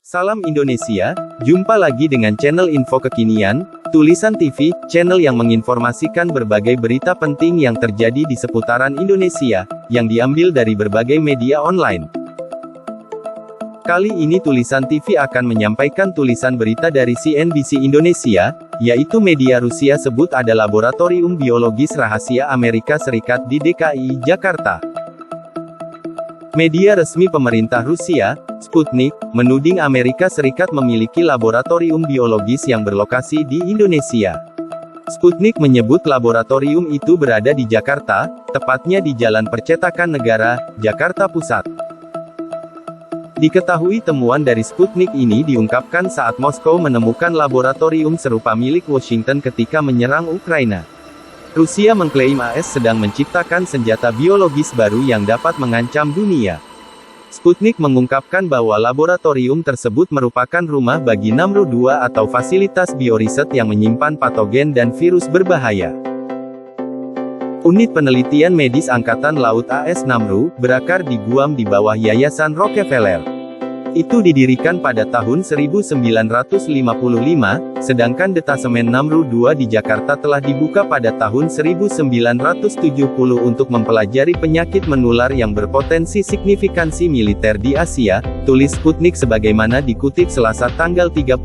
Salam Indonesia, jumpa lagi dengan channel Info Kekinian, Tulisan TV, channel yang menginformasikan berbagai berita penting yang terjadi di seputaran Indonesia, yang diambil dari berbagai media online. Kali ini Tulisan TV akan menyampaikan tulisan berita dari CNBC Indonesia, yaitu media Rusia sebut ada laboratorium biologis rahasia Amerika Serikat di DKI, Jakarta. Media resmi pemerintah Rusia, Sputnik, menuding Amerika Serikat memiliki laboratorium biologis yang berlokasi di Indonesia. Sputnik menyebut laboratorium itu berada di Jakarta, tepatnya di Jalan Percetakan Negara, Jakarta Pusat. Diketahui temuan dari Sputnik ini diungkapkan saat Moskow menemukan laboratorium serupa milik Washington ketika menyerang Ukraina. Rusia mengklaim AS sedang menciptakan senjata biologis baru yang dapat mengancam dunia. Sputnik mengungkapkan bahwa laboratorium tersebut merupakan rumah bagi Namru-2 atau fasilitas bioriset yang menyimpan patogen dan virus berbahaya. Unit Penelitian Medis Angkatan Laut AS Namru, berakar di Guam di bawah Yayasan Rockefeller. Itu didirikan pada tahun 1955, sedangkan detasemen Namru-2 di Jakarta telah dibuka pada tahun 1970 untuk mempelajari penyakit menular yang berpotensi signifikansi militer di Asia, tulis Sputnik sebagaimana dikutip Selasa tanggal 31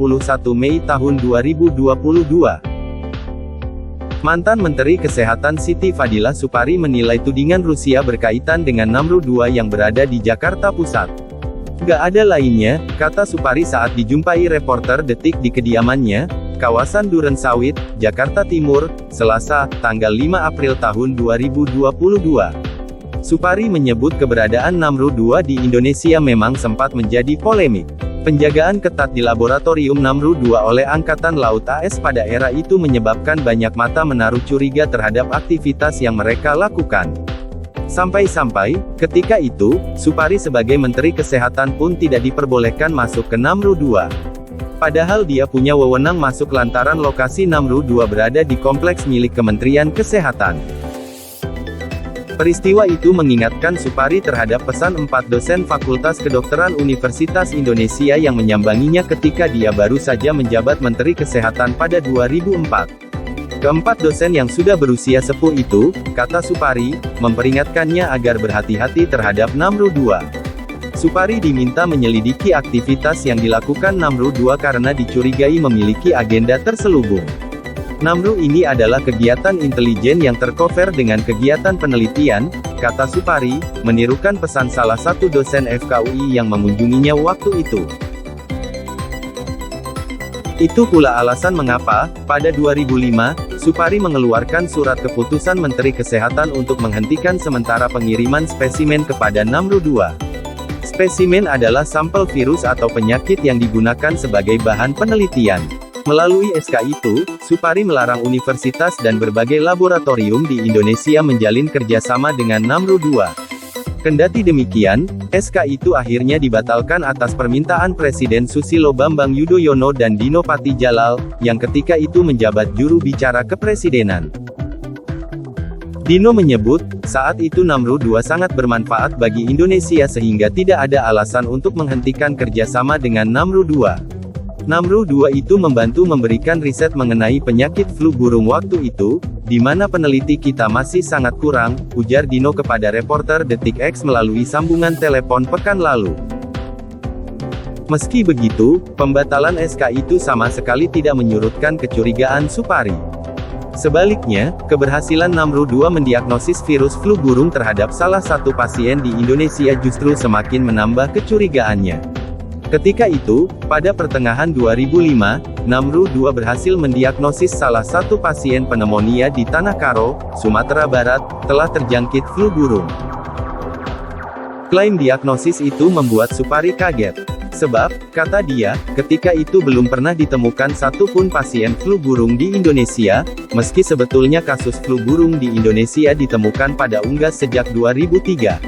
Mei tahun 2022. Mantan Menteri Kesehatan Siti Fadila Supari menilai tudingan Rusia berkaitan dengan Namru-2 yang berada di Jakarta Pusat. "Gak ada lainnya," kata Supari saat dijumpai reporter Detik di kediamannya, kawasan Duren Sawit, Jakarta Timur, Selasa, tanggal 5 April tahun 2022. Supari menyebut keberadaan Namru-2 di Indonesia memang sempat menjadi polemik. Penjagaan ketat di laboratorium Namru-2 oleh Angkatan Laut AS pada era itu menyebabkan banyak mata menaruh curiga terhadap aktivitas yang mereka lakukan. Sampai-sampai, ketika itu, Supari sebagai Menteri Kesehatan pun tidak diperbolehkan masuk ke Namru-2. Padahal dia punya wewenang masuk lantaran lokasi Namru-2 berada di kompleks milik Kementerian Kesehatan. Peristiwa itu mengingatkan Supari terhadap pesan 4 dosen Fakultas Kedokteran Universitas Indonesia yang menyambanginya ketika dia baru saja menjabat Menteri Kesehatan pada 2004. Keempat dosen yang sudah berusia sepuh itu, kata Supari, memperingatkannya agar berhati-hati terhadap Namru-2. Supari diminta menyelidiki aktivitas yang dilakukan Namru-2 karena dicurigai memiliki agenda terselubung. Namru ini adalah kegiatan intelijen yang tercover dengan kegiatan penelitian, kata Supari, menirukan pesan salah satu dosen FKUI yang mengunjunginya waktu itu. Itu pula alasan mengapa, pada 2005, Supari mengeluarkan surat keputusan Menteri Kesehatan untuk menghentikan sementara pengiriman spesimen kepada Namru-2. Spesimen adalah sampel virus atau penyakit yang digunakan sebagai bahan penelitian. Melalui SK itu, Supari melarang universitas dan berbagai laboratorium di Indonesia menjalin kerjasama dengan Namru-2. Kendati demikian, SK itu akhirnya dibatalkan atas permintaan Presiden Susilo Bambang Yudhoyono dan Dino Patijalal, yang ketika itu menjabat juru bicara kepresidenan. Dino menyebut, saat itu Namru-2 sangat bermanfaat bagi Indonesia sehingga tidak ada alasan untuk menghentikan kerjasama dengan Namru-2. Namru-2 itu membantu memberikan riset mengenai penyakit flu burung waktu itu, di mana peneliti kita masih sangat kurang, ujar Dino kepada reporter Detik X melalui sambungan telepon pekan lalu. Meski begitu, pembatalan SK itu sama sekali tidak menyurutkan kecurigaan Supari. Sebaliknya, keberhasilan Namru-2 mendiagnosis virus flu burung terhadap salah satu pasien di Indonesia justru semakin menambah kecurigaannya. Ketika itu, pada pertengahan 2005, Namru-2 berhasil mendiagnosis salah satu pasien pneumonia di Tanah Karo, Sumatera Barat, telah terjangkit flu burung. Klaim diagnosis itu membuat Supari kaget. Sebab, kata dia, ketika itu belum pernah ditemukan satu pun pasien flu burung di Indonesia, meski sebetulnya kasus flu burung di Indonesia ditemukan pada unggas sejak 2003.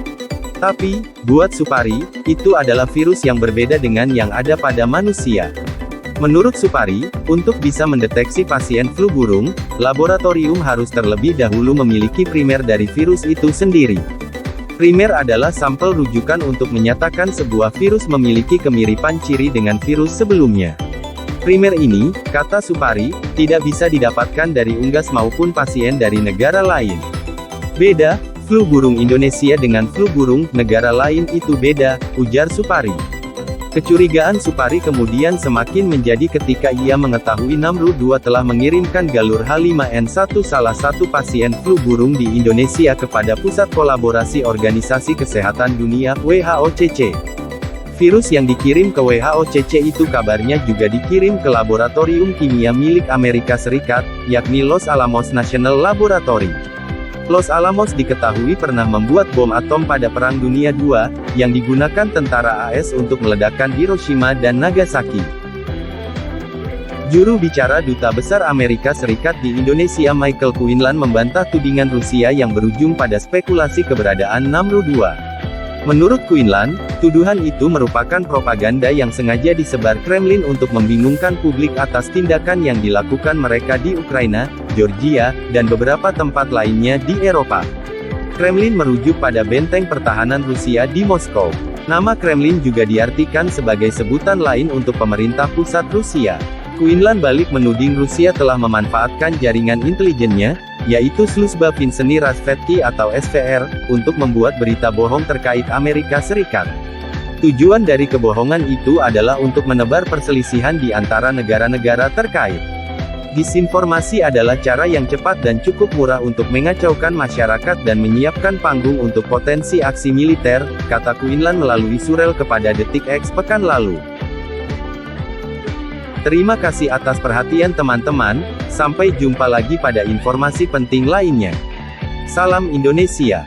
Tapi, buat Supari, itu adalah virus yang berbeda dengan yang ada pada manusia. Menurut Supari, untuk bisa mendeteksi pasien flu burung, laboratorium harus terlebih dahulu memiliki primer dari virus itu sendiri. Primer adalah sampel rujukan untuk menyatakan sebuah virus memiliki kemiripan ciri dengan virus sebelumnya. Primer ini, kata Supari, tidak bisa didapatkan dari unggas maupun pasien dari negara lain. Beda, flu burung Indonesia dengan flu burung negara lain itu beda, ujar Supari. Kecurigaan Supari kemudian semakin menjadi ketika ia mengetahui Namru II telah mengirimkan galur H5N1 salah satu pasien flu burung di Indonesia kepada Pusat Kolaborasi Organisasi Kesehatan Dunia, WHOCC. Virus yang dikirim ke WHOCC itu kabarnya juga dikirim ke laboratorium kimia milik Amerika Serikat, yakni Los Alamos National Laboratory. Los Alamos diketahui pernah membuat bom atom pada Perang Dunia II, yang digunakan tentara AS untuk meledakkan Hiroshima dan Nagasaki. Juru bicara Duta Besar Amerika Serikat di Indonesia Michael Quinlan membantah tudingan Rusia yang berujung pada spekulasi keberadaan Namru II. Menurut Quinlan, tuduhan itu merupakan propaganda yang sengaja disebar Kremlin untuk membingungkan publik atas tindakan yang dilakukan mereka di Ukraina, Georgia, dan beberapa tempat lainnya di Eropa. Kremlin merujuk pada benteng pertahanan Rusia di Moskow. Nama Kremlin juga diartikan sebagai sebutan lain untuk pemerintah pusat Rusia. Quinlan balik menuding Rusia telah memanfaatkan jaringan intelijennya, yaitu Sluzhba Vinseny Razvedki atau SVR, untuk membuat berita bohong terkait Amerika Serikat. Tujuan dari kebohongan itu adalah untuk menebar perselisihan di antara negara-negara terkait. Disinformasi adalah cara yang cepat dan cukup murah untuk mengacaukan masyarakat dan menyiapkan panggung untuk potensi aksi militer, kata Quinlan melalui surel kepada Detik.X pekan lalu. Terima kasih atas perhatian teman-teman, sampai jumpa lagi pada informasi penting lainnya. Salam Indonesia.